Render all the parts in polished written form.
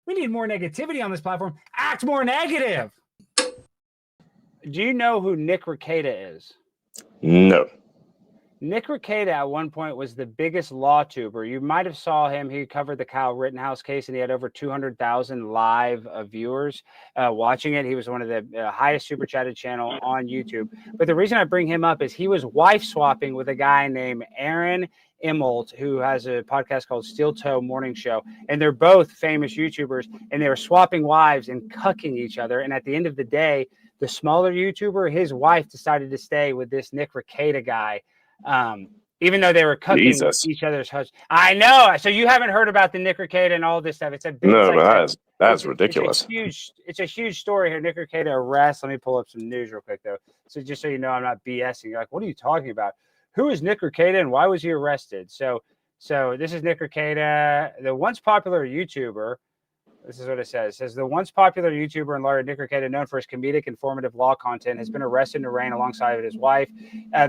We need more negativity on this platform. Act more negative. Do you know who Nick Rekieta is? No. Nick Rekieta at one point was the biggest law tuber. You might have saw him. He covered the Kyle Rittenhouse case, and he had over 200,000 live viewers watching it. He was one of the highest super chatted channel on YouTube. But the reason I bring him up is he was wife swapping with a guy named Aaron Imholte, who has a podcast called Steel Toe Morning Show. And they're both famous YouTubers, and they were swapping wives and cucking each other. And at the end of the day, the smaller YouTuber, his wife decided to stay with this Nick Rekieta guy. Even though they were cooking each other's husbands. I know. So you haven't heard about the Nick Rekieta and all this stuff. It's a big, that's ridiculous. It's a huge story here. Nick Rekieta arrest. Let me pull up some news real quick though. So just so you know, I'm not BSing. You're like, what are you talking about? Who is Nick Rekieta and why was he arrested? So this is Nick Rekieta, the once popular YouTuber. This is what it says. It says the once popular YouTuber and lawyer Nick Rekieta, known for his comedic, informative law content, has been arrested in Iran alongside his wife.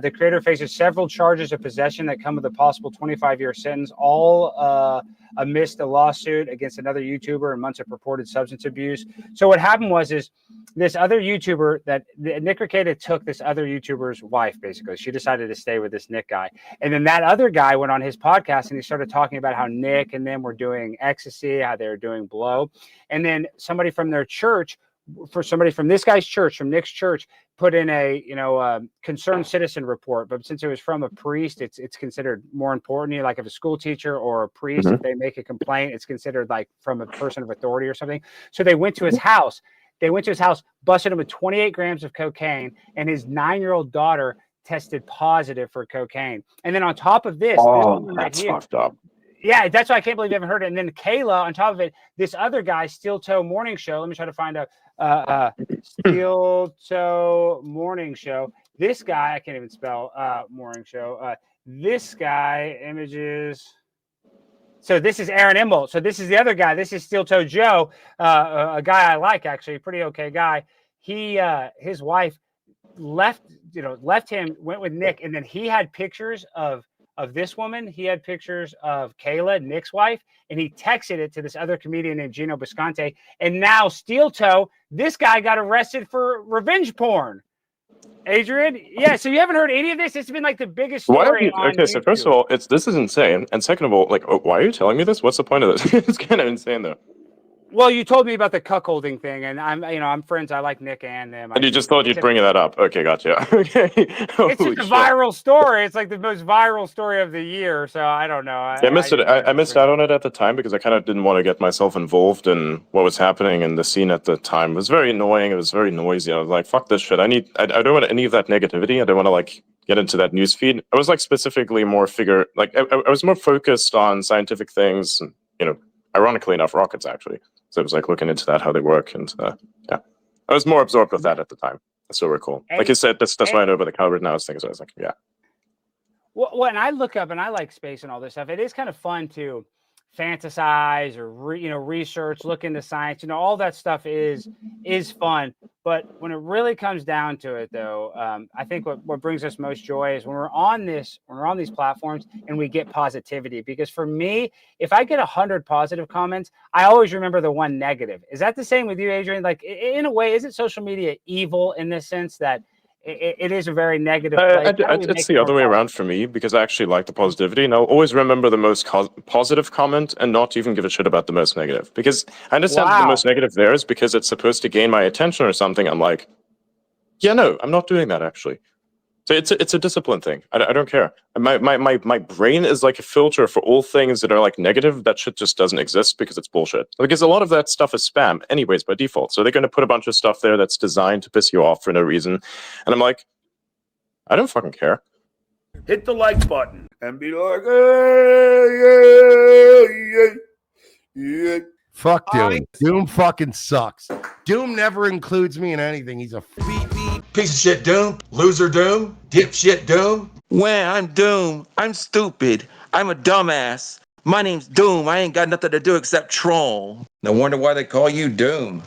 The creator faces several charges of possession that come with a possible 25-year sentence, all amidst a lawsuit against another YouTuber and months of purported substance abuse. So what happened was this other YouTuber Nick Rekieta took this other YouTuber's wife, basically. She decided to stay with this Nick guy. And then that other guy went on his podcast and he started talking about how Nick and them were doing ecstasy, how they were doing blow. And then somebody from their church, from this guy's church, from Nick's church, put in a concerned citizen report. But since it was from a priest, it's considered more important. Like if a school teacher or a priest, if they make a complaint, it's considered like from a person of authority or something. So they went to his house. Busted him with 28 grams of cocaine, and his 9-year-old daughter tested positive for cocaine. And then on top of this, that's fucked up. Yeah, that's why I can't believe you haven't heard it. And then Kayla, on top of it, this other guy, Steel Toe Morning Show. Let me try to find a Steel Toe Morning Show. This guy, I can't even spell Morning Show. This guy, images. So this is Aaron Imholte. So this is the other guy. This is Steel Toe Joe, a guy I like, actually, a pretty okay guy. His wife left him, went with Nick, and then he had pictures of this woman. He had pictures of Kayla, Nick's wife, and he texted it to this other comedian named Gino Bisconte. And now Steel Toe, this guy got arrested for revenge porn. Adrian, yeah. So you haven't heard any of this? It's been like the biggest story. So first of all, this is insane, and second of all, like, why are you telling me this? What's the point of this? It's kind of insane, though. Well, you told me about the cuckolding thing, and I'm friends. I like Nick and them. And you just thought you'd bring that up. Okay, gotcha. Okay. It's just a viral story. It's like the most viral story of the year. So I don't know. I missed it. I missed out on it at the time because I kind of didn't want to get myself involved in what was happening in the scene at the time. It was very annoying. It was very noisy. I was like, fuck this shit. I don't want any of that negativity. I don't want to like get into that news feed. I was like specifically more I was more focused on scientific things, and, ironically enough, rockets actually. So I was like looking into that, how they work, and yeah, I was more absorbed with that at the time. That's so cool. Like you said, that's why I know about the Kyle Rittenhouse thing. So I was like, yeah. Well, when I look up and I like space and all this stuff, it is kind of fun to fantasize or research, look into science. All that stuff is fun. But when it really comes down to it, though, I think what brings us most joy is when we're on these platforms and we get positivity. Because for me, if I get 100 positive comments, I always remember the one negative. Is that the same with you, Adrian? Like, in a way, isn't social media evil in the sense that it is a very negative place? It's the other way around for me because I actually like the positivity, and I'll always remember the most positive comment and not even give a shit about the most negative, because I understand that the most negative there is because it's supposed to gain my attention or something. I'm like, yeah, no, I'm not doing that actually. So it's a discipline thing. I don't care. My brain is like a filter for all things that are like negative. That shit just doesn't exist because it's bullshit. Because a lot of that stuff is spam anyways by default. So they're going to put a bunch of stuff there that's designed to piss you off for no reason. And I'm like, I don't fucking care. Hit the like button and be like, hey, yeah. Fuck Doom. Doom fucking sucks. Doom never includes me in anything. He's a piece of shit Doom, loser Doom, dipshit Doom. When I'm Doom, I'm stupid. I'm a dumbass. My name's Doom. I ain't got nothing to do except troll. No wonder why they call you Doom.